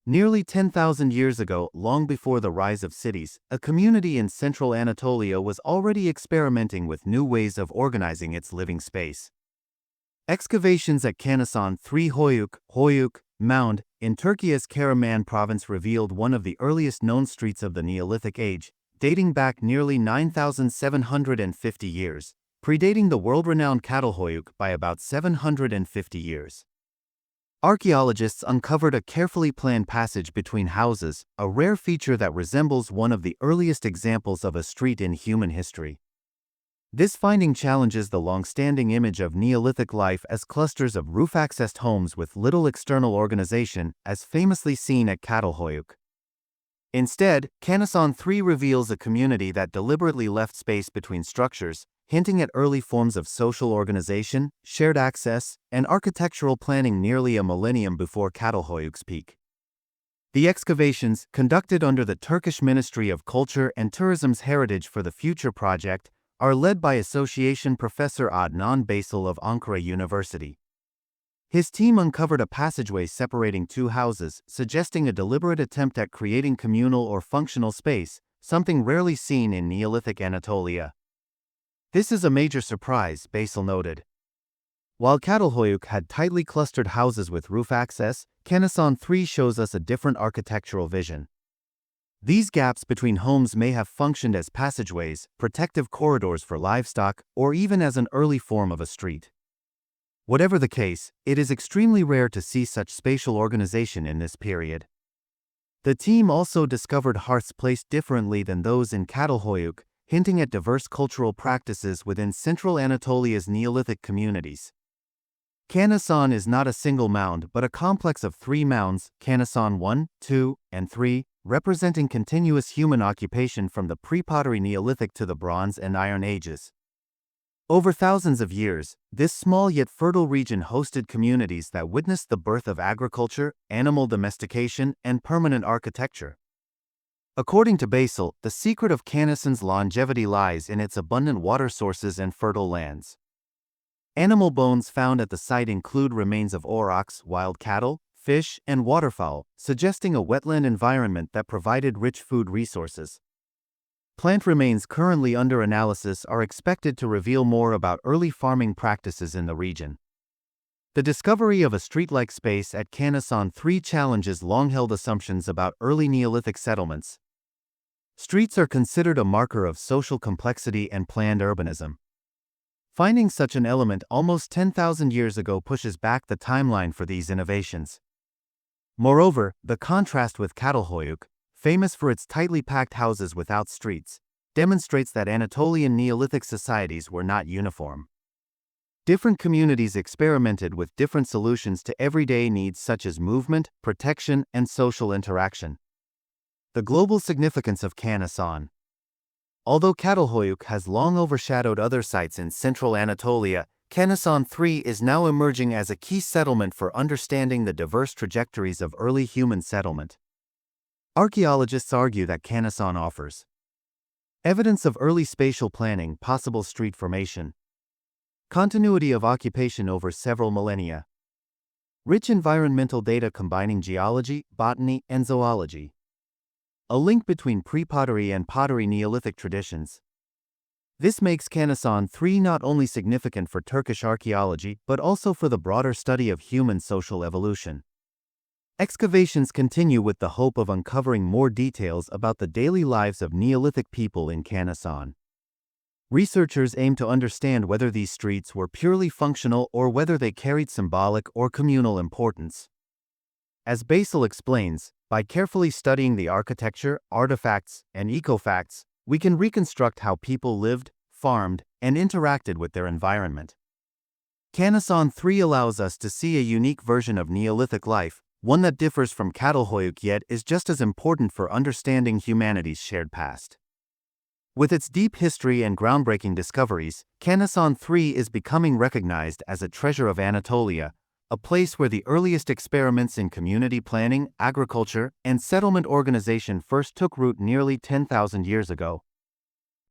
Nearly 10,000 years ago, long before the rise of cities, a community in central Anatolia was already experimenting with new ways of organizing its living space. Excavations at Canhasan 3 Hoyuk Mound in Turkey's Karaman province revealed one of the earliest known streets of the Neolithic Age, dating back nearly 9,750 years, predating the world-renowned Catalhoyuk by about 750 years. Archaeologists uncovered a carefully planned passage between houses, a rare feature that resembles one of the earliest examples of a street in human history. This finding challenges the long-standing image of Neolithic life as clusters of roof-accessed homes with little external organization, as famously seen at Catalhoyuk. Instead, Canhasan 3 reveals a community that deliberately left space between structures, hinting at early forms of social organization, shared access, and architectural planning nearly a millennium before Catalhoyuk's peak. The excavations, conducted under the Turkish Ministry of Culture and Tourism's Heritage for the Future project, are led by Association Professor Adnan Baysal of Ankara University. His team uncovered a passageway separating two houses, suggesting a deliberate attempt at creating communal or functional space, something rarely seen in Neolithic Anatolia. This is a major surprise, Baysal noted. While Catalhoyuk had tightly clustered houses with roof access, Canhasan 3 shows us a different architectural vision. These gaps between homes may have functioned as passageways, protective corridors for livestock, or even as an early form of a street. Whatever the case, it is extremely rare to see such spatial organization in this period. The team also discovered hearths placed differently than those in Catalhoyuk, hinting at diverse cultural practices within central Anatolia's Neolithic communities. Canhasan is not a single mound but a complex of three mounds, Canhasan 1, 2, and 3, representing continuous human occupation from the Pre-Pottery Neolithic to the Bronze and Iron Ages. Over thousands of years, this small yet fertile region hosted communities that witnessed the birth of agriculture, animal domestication, and permanent architecture. According to Baysal, the secret of Canhasan's longevity lies in its abundant water sources and fertile lands. Animal bones found at the site include remains of aurochs, wild cattle, fish, and waterfowl, suggesting a wetland environment that provided rich food resources. Plant remains currently under analysis are expected to reveal more about early farming practices in the region. The discovery of a street-like space at Canhasan 3 challenges long-held assumptions about early Neolithic settlements. Streets are considered a marker of social complexity and planned urbanism. Finding such an element almost 10,000 years ago pushes back the timeline for these innovations. Moreover, the contrast with Catalhoyuk, famous for its tightly packed houses without streets, demonstrates that Anatolian Neolithic societies were not uniform. Different communities experimented with different solutions to everyday needs such as movement, protection, and social interaction. The global significance of Canhasan. Although Catalhoyuk has long overshadowed other sites in central Anatolia, Canhasan 3 is now emerging as a key settlement for understanding the diverse trajectories of early human settlement. Archaeologists argue that Canhasan offers evidence of early spatial planning, possible street formation, continuity of occupation over several millennia, rich environmental data combining geology, botany, and zoology, a link between pre-pottery and pottery Neolithic traditions. This makes Canhasan 3 not only significant for Turkish archaeology but also for the broader study of human social evolution. Excavations continue with the hope of uncovering more details about the daily lives of Neolithic people in Canhasan. Researchers aim to understand whether these streets were purely functional or whether they carried symbolic or communal importance. As Baysal explains, by carefully studying the architecture, artifacts, and ecofacts, we can reconstruct how people lived, farmed, and interacted with their environment. Canhasan 3 allows us to see a unique version of Neolithic life, one that differs from Catalhoyuk yet is just as important for understanding humanity's shared past. With its deep history and groundbreaking discoveries, Canhasan 3 is becoming recognized as a treasure of Anatolia, a place where the earliest experiments in community planning, agriculture, and settlement organization first took root nearly 10,000 years ago.